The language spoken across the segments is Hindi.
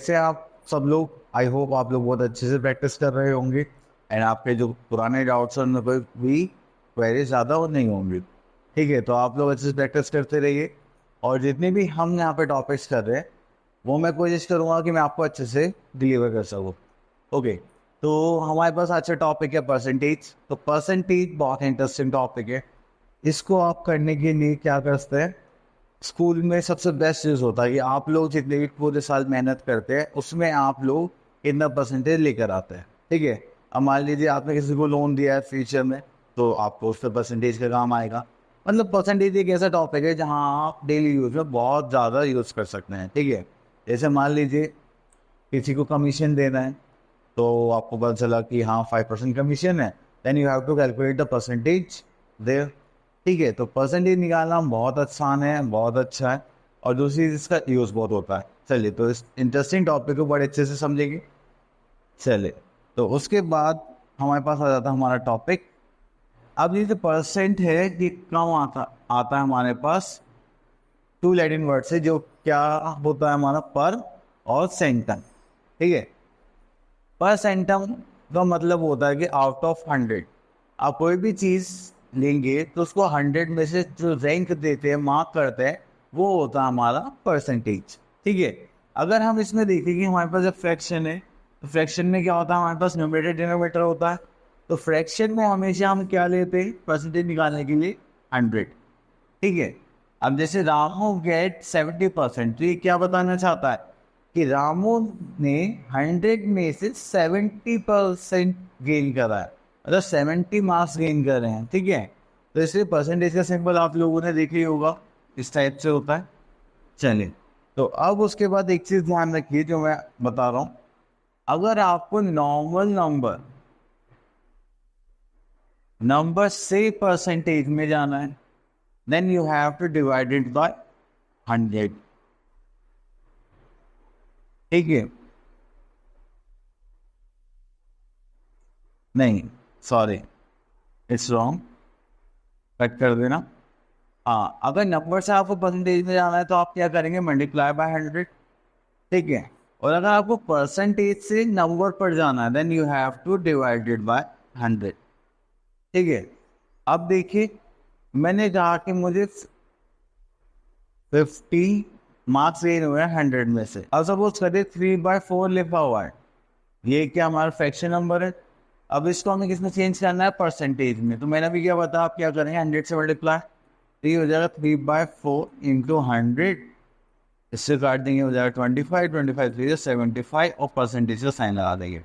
कैसे आप सब लोग, आई होप आप लोग बहुत अच्छे से प्रैक्टिस कर रहे होंगे एंड आपके जो पुराने डाउट्स हैं उनमें कोई भी क्वेरी ज़्यादा वो नहीं होंगी। ठीक है, तो आप लोग अच्छे से प्रैक्टिस करते रहिए और जितने भी हम यहाँ पे टॉपिक्स कर रहे हैं वो मैं कोशिश करूँगा कि मैं आपको अच्छे से डिलीवर कर सकूँ। ओके, तो हमारे पास अच्छा टॉपिक है परसेंटेज। तो परसेंटेज बहुत इंटरेस्टिंग टॉपिक है। इसको आप करने के लिए क्या करते हैं, स्कूल में सबसे बेस्ट चीज़ होता है कि आप लोग जितने भी पूरे साल मेहनत करते हैं उसमें आप लोग इतना परसेंटेज लेकर आते हैं। ठीक है, अब मान लीजिए आपने किसी को लोन दिया है फ्यूचर में, तो आपको उस पर परसेंटेज का काम आएगा। मतलब परसेंटेज एक ऐसा टॉपिक है जहाँ आप डेली यूज में बहुत ज़्यादा यूज़ कर सकते हैं। ठीक है, जैसे मान लीजिए किसी को कमीशन देना है, तो आपको पता चला कि हाँ 5% कमीशन है, then you have to calculate the percentage there. ठीक है, तो परसेंटेज निकालना बहुत आसान है, बहुत अच्छा है, और दूसरी चीज़ इसका यूज़ बहुत होता है। चलिए, तो इस इंटरेस्टिंग टॉपिक को बड़े अच्छे से समझेंगे। चलिए, तो उसके बाद हमारे पास आ जाता है हमारा टॉपिक। अब ये जो परसेंट है ये कम आता आता है हमारे पास टू लैटिन वर्ड से, जो क्या होता है हमारा पर और सेंटम। ठीक है, पर सेंटम का मतलब होता है कि आउट ऑफ 100 आप कोई भी चीज़ लेंगे तो उसको 100 में से जो रैंक देते हैं, मार्क करते हैं, वो होता है हमारा परसेंटेज। ठीक है, अगर हम इसमें देखें कि हमारे पास जब फ्रैक्शन है, तो फ्रैक्शन में क्या होता है, हमारे पास न्यूमरेटर डिनोमिनेटर होता है। तो फ्रैक्शन में हमेशा हम क्या लेते हैं परसेंटेज निकालने के लिए, 100। ठीक है, अब जैसे रामू गेट 70%, तो ये क्या बताना चाहता है कि रामू ने 100 में से 70% गेन करा है, मतलब 70 मार्क्स गेन कर रहे हैं। ठीक है, तो इसलिए परसेंटेज का सिंबल आप लोगों ने देखा ही होगा, इस टाइप से होता है। चलिए, तो अब उसके बाद एक चीज ध्यान रखिए जो मैं बता रहा हूं, अगर आपको नॉर्मल नंबर से परसेंटेज में जाना है, then you have to divide it by 100। ठीक है, नहीं, सॉरी, इट्स रॉन्ग, कट कर देना। हाँ, अगर नंबर से आपको परसेंटेज में जाना है तो आप क्या करेंगे, मल्टीप्लाई बाय 100। ठीक है, और अगर आपको परसेंटेज से नंबर पर जाना है then you have to divide it by 100। ठीक है, अब देखिए, मैंने कहा कि मुझे 50 मार्क्स गेन हुए हैं 100 में से। अब सपोज करिए 3/4 लिखा हुआ है, ये क्या हमारा फ्रैक्शन नंबर है। अब इसको हमें किसमें चेंज करना है, परसेंटेज में। तो मैंने भी क्या बताया, आप क्या करेंगे, 100 से मल्टीप्लाई, तो ये हो जाएगा 3/4 इंटू 100, इससे काट देंगे हो जाएगा 25, 25 3 75, और परसेंटेज का साइन लगा देंगे।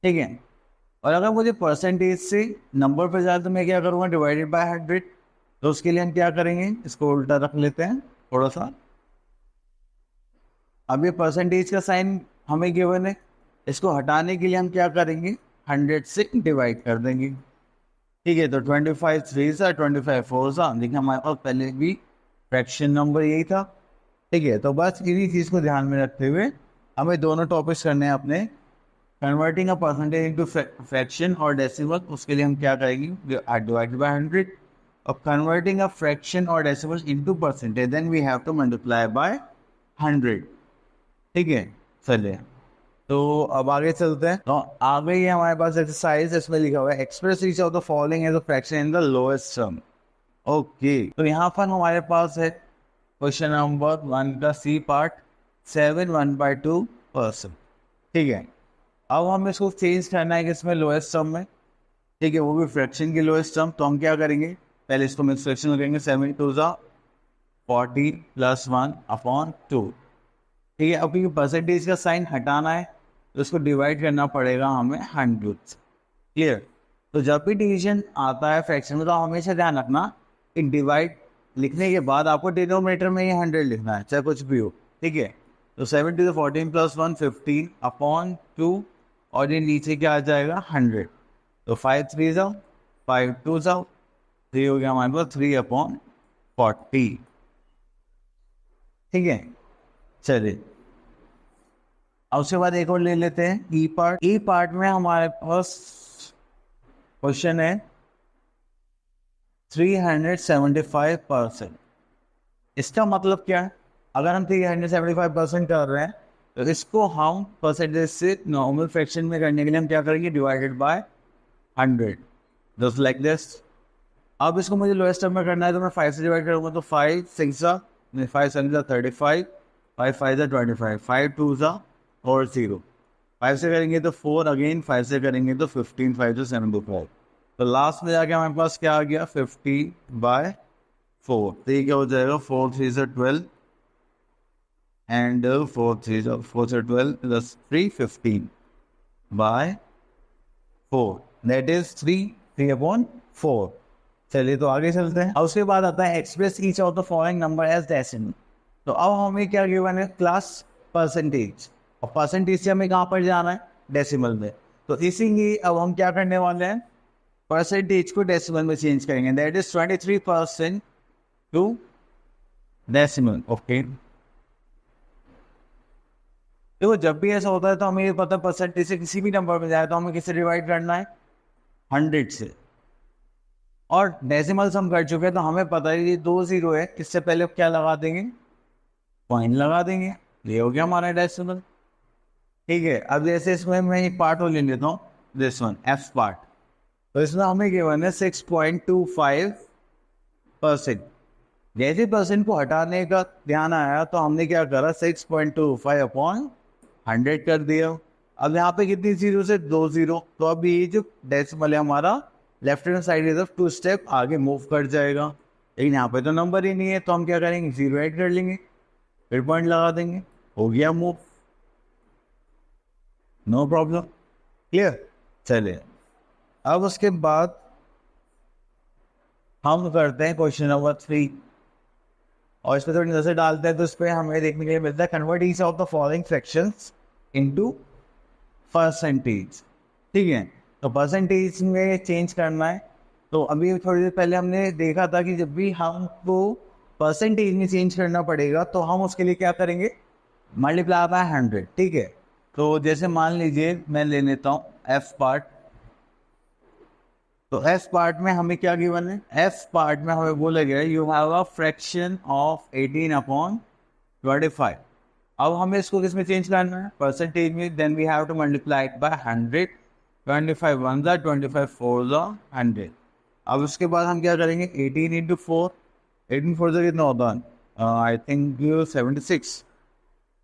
ठीक है, और अगर मुझे परसेंटेज से नंबर पर जाए तो मैं क्या करूँगा, डिवाइडेड बाय 100। तो उसके लिए हम क्या करेंगे, इसको उल्टा रख लेते हैं थोड़ा सा। अब ये परसेंटेज का साइन हमें गिवन है, इसको हटाने के लिए हम क्या करेंगे, 100 से डिवाइड कर देंगे। ठीक है, तो 25 3 सा 25 4 सा, देखिए हमारे पास पहले भी फ्रैक्शन नंबर यही था। ठीक है, तो बस इन्हीं चीज़ को ध्यान में रखते हुए हमें दोनों टॉपिक्स करने हैं अपने, converting a percentage into fraction और डेसिमल। उसके लिए हम क्या करेंगे, डिवाइड बाय 100, और कन्वर्टिंग अ फ्रैक्शन और decimal into percentage, then we have to multiply by 100। ठीक है, चलिए, तो अब आगे चलते हैं। तो आगे ही हमारे पास एक्सरसाइज, इसमें लिखा हुआ है express each of the following as a fraction in the lowest sum. Okay, तो यहाँ पर हमारे पास है क्वेश्चन नंबर 1 का सी पार्ट, 7 1/2%। ठीक है, अब हम इसको चेंज करना है किसमें, लोएस्ट सम में। ठीक है, वो भी फ्रैक्शन की लोएस्ट सम। तो हम क्या करेंगे, पहले इसको मिक्स फ्रैक्शन करेंगे, 7 2 14 + 1/2। ठीक है, अब क्योंकि परसेंटेज का साइन हटाना है तो इसको डिवाइड करना पड़ेगा हमें 100। क्लियर, तो जब भी डिवीजन आता है फ्रैक्शन में तो हमेशा ध्यान रखना कि डिवाइड लिखने के बाद आपको डिनोमिनेटर में ही 100 लिखना है, चाहे कुछ भी हो। ठीक है, तो 7 to the 14 + 1 15/2, और ये नीचे क्या आ जाएगा, 100। तो 5 3 जाओ, 5 2 जाओ, 3 हो गया हमारे पास 3/40। ठीक है, चलिए, अब उसके बाद एक और ले लेते हैं ई पार्ट। ई पार्ट में हमारे पास क्वेश्चन है 375%। इसका मतलब क्या है, अगर हम 375% कर रहे हैं तो इसको हम परसेंटेज से नॉर्मल फ्रैक्शन में करने के लिए हम क्या करेंगे, divided by 100, just like this. अब इसको मुझे लोएस्ट टर्म में करना है तो मैं 5 से डिवाइड करूँगा, तो 5 6 5 7 35, 5 5 25, 5 2 और 0, 5 से करेंगे तो 4, अगेन 5 से करेंगे तो 15, 5 से 75, तो लास्ट में जाके हमारे पास क्या आ गया 50/4। तो ये क्या हो जाएगा 4 3 से 12 एंड 4 से 12 प्लस 3 15/4, दैट इज 3/4। चलिए तो आगे चलते हैं। अब उसके बाद आता है express each of the following number as decimal. तो अब हमें क्या गिवन है, क्लास परसेंटेज, और परसेंटेज से हमें कहाँ पर जाना है, डेसिमल में। तो इसीलिए अब हम क्या करने वाले हैं, परसेंटेज को डेसिमल में चेंज करेंगे, that is 23% to decimal. Okay, देखो जब भी ऐसा होता है तो हमें ये पता है परसेंटेज से किसी भी नंबर में जाए तो हमें किससे डिवाइड करना है, 100 से। और डेसिमल्स हम कर चुके हैं तो हमें पता है ये 2 0 है, इससे पहले क्या लगा देंगे, पॉइंट लगा देंगे, ये हो गया हमारा डेसिमल। ठीक है, अब जैसे इसमें मैं एक पार्ट और ले लेता हूँ, दिस वन एफ पार्ट। तो इसमें हमें गिवन है 6.25%। जैसे परसेंट को हटाने का ध्यान आया तो हमने क्या करा, 6.25/100 कर दिया। अब यहाँ पे कितनी जीरो से, 2 0, तो अब ये जो डेसिमल है हमारा लेफ्ट हैंड साइड की तरफ 2 स्टेप आगे मूव कर जाएगा। लेकिन यहाँ पे तो नंबर ही नहीं है, तो हम क्या करेंगे, 0 ऐड कर लेंगे, फिर पॉइंट लगा देंगे, हो गया मूव, नो प्रॉब्लम, क्लियर। चलिए अब उसके बाद हम करते हैं क्वेश्चन नंबर 3, और इस पर थोड़ी नजर डालते हैं। तो इस पर हमें देखने के लिए मिलता है convert each of the following fractions into percentage. ठीक है, तो परसेंटेज में चेंज करना है। तो अभी थोड़ी देर पहले हमने देखा था कि जब भी हमको परसेंटेज में चेंज करना पड़ेगा तो हम उसके लिए क्या करेंगे, मल्टीप्लाई बाय 100। ठीक है, तो जैसे मान लीजिए मैं ले लेता हूँ एफ पार्ट। तो एफ पार्ट में हमें क्या गिवन है, एफ पार्ट में हमें बोला गया you have a fraction of 18/25। अब हमें इसको किस में चेंज करना है, परसेंटेज में, then we have to multiply it by 100, 25 1 25 4 100। अब उसके बाद हम क्या करेंगे, 18 इंटू 4, 18 4 से कितना होता है, आई थिंक 76,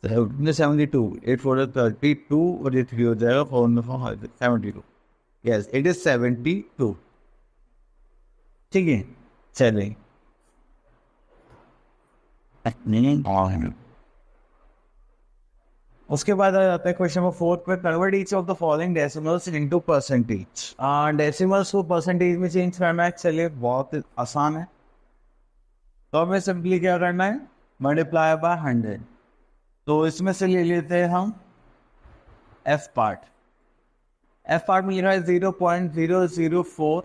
72, 8 4 32 और ये 3 हो जाएगा, 4 72, यस इट इज 72। ठीक है, चलिए उसके बाद आ जाता है क्वेश्चन नंबर 4 पे, convert each of the following decimals into percentage. Decimals को परसेंटेज में चेंज करना है, चलिए बहुत आसान है। तो हमें सिंपली क्या करना है, मल्टीप्लाई बाय 100। तो इसमें से ले लेते हैं हम एफ पार्ट। एफ पार्ट में लिखा है 0.004,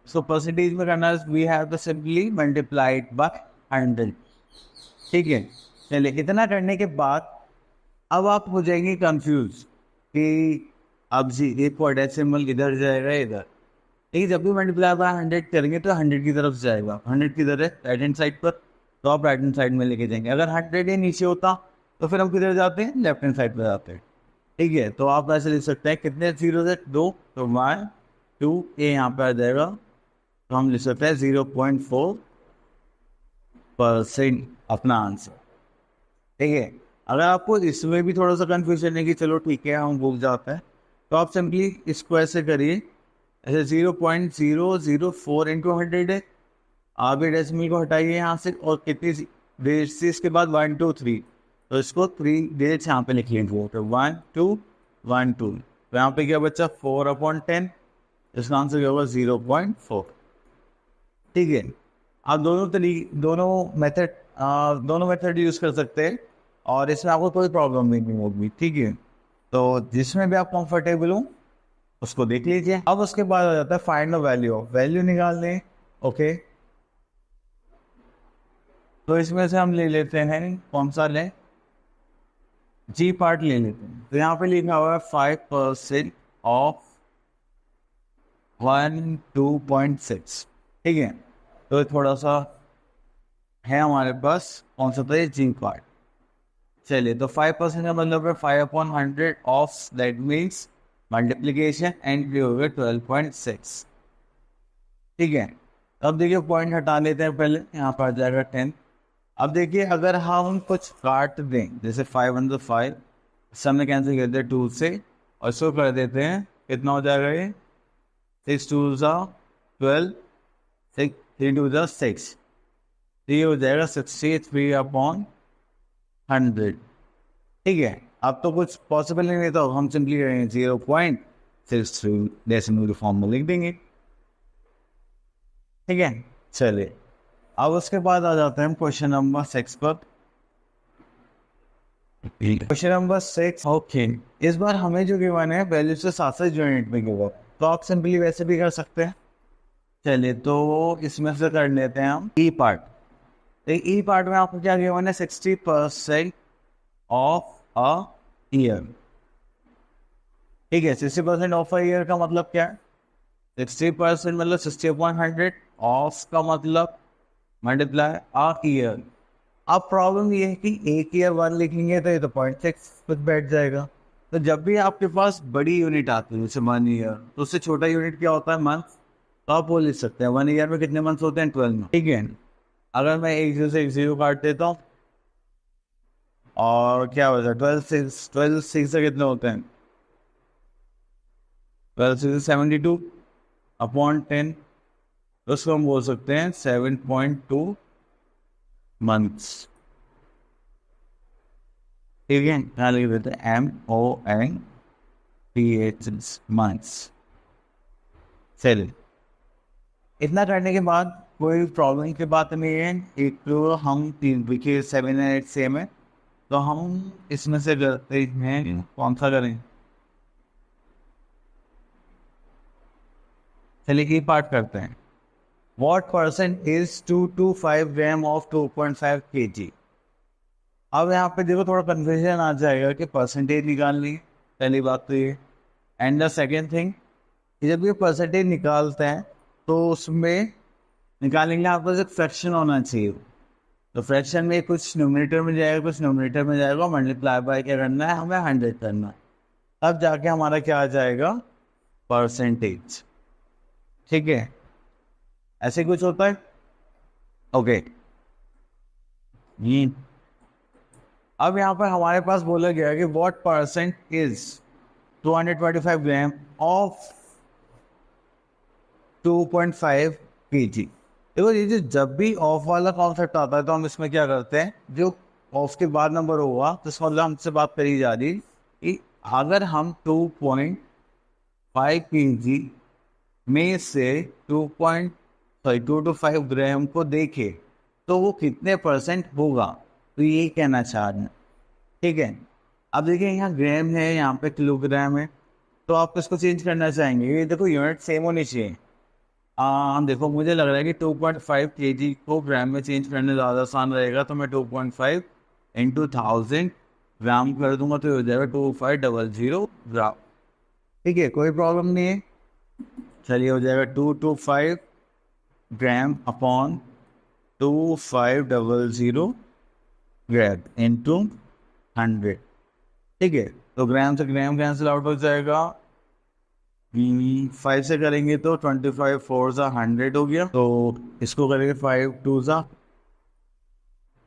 सो परसेंटेज में करना है, we have to simply multiply it by 100। ठीक है, चलिए इतना करने के बाद अब आप हो जाएंगे कंफ्यूज कि अब जी एक डेसिमल इधर जाएगा इधर। ठीक है, जब भी मल्टीप्लाई बाय 100 करेंगे तो 100 की तरफ जाएगा, 100 किधर है, राइट हैंड साइड पर, तो आप राइट हैंड साइड में लेके जाएंगे। अगर 100 ही नीचे होता तो फिर हम किधर जाते हैं, लेफ्ट हैंड साइड पर जाते हैं। ठीक है, तो आप ऐसे लिख सकते हैं, कितने जीरो से 2, तो 1 2 ए यहाँ पे आ जाएगा, तो हम लिख सकते हैं 0.4% अपना आंसर। ठीक है, अगर आपको इसमें भी थोड़ा सा कंफ्यूजन है कि चलो ठीक है हम भूल जाते हैं, तो आप सिंपली इसको ऐसे करिए, ऐसे 0.004 इंटू 100 है, आप ये डेसिमल को हटाइए यहाँ से, और कितनी डेट से इसके बाद 1 2 3, तो इसको 3 डेट्स यहाँ पे लिख लीजिए, तो 1 2 1 2, तो यहाँ पे क्या बच्चा 4/10, इसका आंसर क्या होगा 0.4। ठीक है, आप दोनों मेथड यूज कर सकते हैं, और इसमें आपको कोई प्रॉब्लम नहीं होगी। ठीक है, तो जिसमें भी आप कंफर्टेबल हो उसको देख लीजिए। अब उसके बाद आ जाता है फाइंड द वैल्यू, वैल्यू निकालने। ओके, तो इसमें से हम ले लेते हैं, कौन सा लें, जी पार्ट ले लेते हैं। तो यहाँ पे लिखा हुआ है 5% ऑफ 12.6। ठीक है, तो थोड़ा सा है हमारे पास, कौन सा था ये, जी पार्ट। चलिए, तो 5% का मतलब है 5/100 of, that means multiplication, and हो गया 12.6। ठीक है, अब देखिए पॉइंट हटा लेते हैं पहले, यहाँ पर आ जाएगा 10। अब देखिए अगर हम कुछ काट दें, जैसे 5 सामने कैंसिल कर देते 2 से, और इसको कर देते हैं, कितना हो जाएगा ये, 6×2 = 12, 3×2 = 6, तो ये हो जाएगा 63/100। ठीक है, अब तो कुछ पॉसिबल ही नहीं, तो हम सिंपली करेंगे 0.63 डेसिमल फॉर्म में लिख देंगे। ठीक है, चलिए अब उसके बाद आ जाते हैं क्वेश्चन नंबर 6 पर। क्वेश्चन नंबर 6, ओके, इस बार हमें जो गिवन है वैल्यू से 7 यूनिट में गिवन, तो आप सिंपली वैसे भी कर सकते हैं। चलिए, तो इसमें से कर लेते हैं हम ई पार्ट। तो ई पार्ट में आपको क्या गिवन है, 60% ऑफ अ ईयर। ठीक है, 60% ऑफ अ ईयर का मतलब क्या है, 60% मतलब 60/100, ऑफ का मतलब मल्टीप्लाई अ ईयर। अब प्रॉब्लम ये है कि एक ईयर 1 लिखेंगे तो ये तो 0.6 कुछ बैठ जाएगा। तो जब भी आपके पास बड़ी यूनिट आती है, जैसे 1 ईयर, तो उससे छोटा यूनिट क्या होता है, मंथ। तो आप वो लिख सकते हैं 1 ईयर में कितने मंथ्स होते हैं, 12 मंथ। ठीक है, अगर मैं एक जीरो से एक जीरो काट देता हूँ, और क्या होता है 12 6 से कितने होते हैं, 12 6 = 72/10, तो उसको हम बोल सकते हैं 7.2 मंथ्स। ठीक है, यहाँ लिख देते हैं MONTH मंथ्स। चलिए, इतना करने के बाद कोई प्रॉब्लम की बात नहीं है। एक तो हम 3 देखिए 7 और 8 सेम है, तो हम इसमें से करते हैं, कौन सा करें, चलिए ये पार्ट करते हैं। What % is 225 gram of 2.5 kg। अब यहाँ पे देखो थोड़ा कन्फ्यूजन आ जाएगा कि परसेंटेज निकालनी है, पहली बात तो ये। एंड द सेकेंड थिंग, जब ये परसेंटेज निकालते हैं तो उसमें निकालने के लिए आपको एक फ्रैक्शन होना चाहिए। तो फ्रैक्शन में कुछ न्यूमरेटर में जाएगा, कुछ न्यूमरेटर में जाएगा, मल्टीप्लाई बाय क्या करना है, हमें 100 करना है, तब जाके हमारा क्या आ जाएगा, परसेंटेज। ठीक है, ऐसे कुछ होता है। ओके, अब यहाँ पर हमारे पास बोला गया कि what % is 225 gram of 2.5 kg। देखो ये जो जब भी ऑफ वाला कॉन्सेप्ट आता है तो हम इसमें क्या करते हैं, जो ऑफ के बाद नंबर होगा तो इसका मतलब हमसे बात करी जा रही कि अगर हम 2.5 kg में से 2.5 ग्राम को देखें तो वो कितने % होगा, तो ये कहना चाह रहे हैं। ठीक है, अब देखिए यहाँ ग्राम है, यहाँ पे किलोग्राम है, तो आप इसको चेंज करना चाहेंगे। ये देखो यूनिट सेम होनी चाहिए। देखो मुझे लग रहा है कि 2.5 kg को ग्राम में चेंज करने ज़्यादा आसान रहेगा, तो मैं 2.5 × 1000 ग्राम कर दूंगा, तो हो जाएगा 2500 ग्राम। ठीक है, कोई प्रॉब्लम नहीं है। चलिए, हो जाएगा 225 ग्राम अपॉन 2500 ग्राम इंटू 100। ठीक है, तो ग्राम से ग्राम कैंसिल आउट हो जाएगा। 5 से करेंगे तो 25 4 सा 100 हो गया, तो इसको करेंगे 5 2 सा,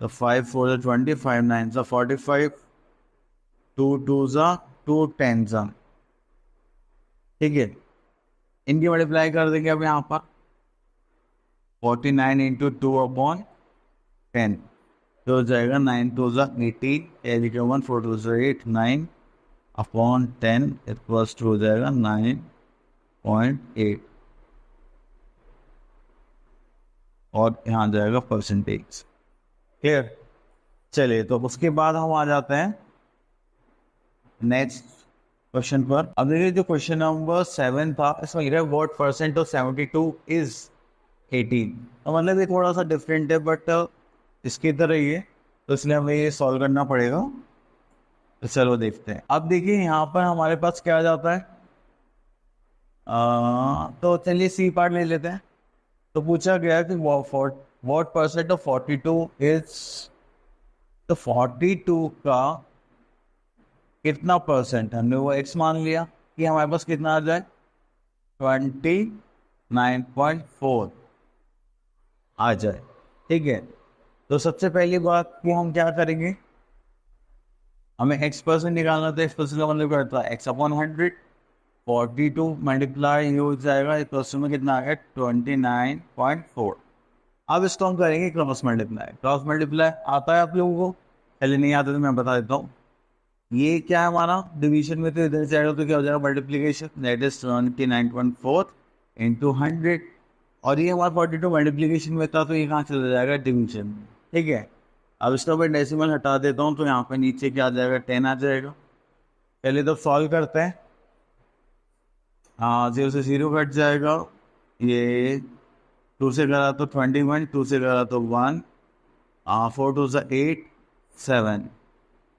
तो 5 4 सा 20, 5 9 सा 45, 2 2 सा 2 10 सा। ठीक है, इनकी मल्टीप्लाई कर देंगे अब यहाँ पर 49 × 2/10, तो हो जाएगा 9 2 सा 18, 1 4 2 सा 8, 9 अपॉन 10 इक्वल्स टू हो जाएगा 9.8, और यहाँ जाएगा परसेंटेज। क्लियर। चलिए, तो उसके बाद हम आ जाते हैं नेक्स्ट क्वेश्चन पर। अब देखिए जो क्वेश्चन नंबर 7 था, इसमें लिखा है व्हाट % ऑफ 72 इज 18। तो मतलब ये थोड़ा सा डिफरेंट है, बट इसकी तरह ही है, तो इसलिए हमें ये सॉल्व करना पड़ेगा। तो चलो देखते हैं। अब देखिए यहाँ पर हमारे पास क्या आ जाता है, तो चलिए सी पार्ट ले लेते हैं। तो पूछा गया कि व्हाट % ऑफ 42 इज तो 42 का कितना परसेंट, हमने वो x मान लिया कि हमारे पास कितना आ जाए 29.4 आ जाए। ठीक है, तो सबसे पहली बात कि हम क्या करेंगे, हमें x% निकालना था। x% का मतलब क्या होता है x/100। 42 मल्टीप्लाई ये हो जाएगा, एक परसेंट में कितना आ गया 29.4। अब इसको हम करेंगे क्रॉस मल्टीप्लाई। क्रॉस मल्टीप्लाई आता है आप लोगों को, पहले नहीं आता तो मैं बता देता हूँ। ये क्या है हमारा डिवीजन में, तो इधर से आएगा तो क्या हो जाएगा मल्टीप्लीकेशन, दैट इज 29.4 इंटू 100। और ये हमारा 42 मल्टीप्लीकेशन में था, तो ये कहाँ चला जाएगा डिवीजन। ठीक है, अब इसका मैं डेसिमल हटा देता हूँ, तो यहाँ पे नीचे क्या आ जाएगा 10 आ जाएगा। पहले तो सॉल्व करते हैं। हाँ, 0 से 0 कट जाएगा। ये 2 से करा तो 21, 2 से करा तो 1, 4 2 से 8, 7,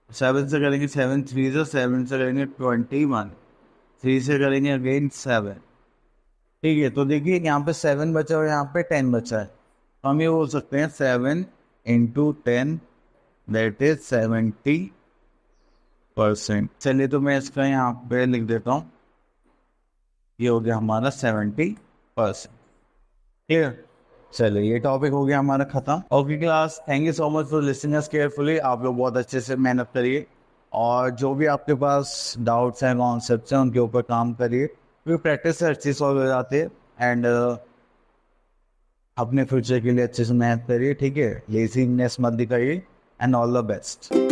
7 से करेंगे 7 3 से 7 से करेंगे 21, 3 से करेंगे अगेन 7। ठीक है, तो देखिए यहाँ पे 7 बचा और यहाँ पे 10 बचा है, तो हम ये बोल सकते हैं 7 इंटू 10 दैट इज 70%। चलिए तो मैं इसका यहाँ पे लिख देता हूँ, ये हो गया हमारा 70%। ठीक है, चलिए ये टॉपिक हो गया हमारा खत्म। Okay class, thank you so much for listening us carefully. आप लोग बहुत अच्छे से मेहनत करिए, और जो भी आपके पास डाउट्स हैं कॉन्सेप्ट्स हैं उनके ऊपर काम करिए, क्योंकि प्रैक्टिस से हर चीज़ सॉल्व हो जाती है। एंड अपने फ्यूचर के लिए अच्छे से मेहनत करिए। ठीक है, लेजीनेस मत दिखाइए। And all the best.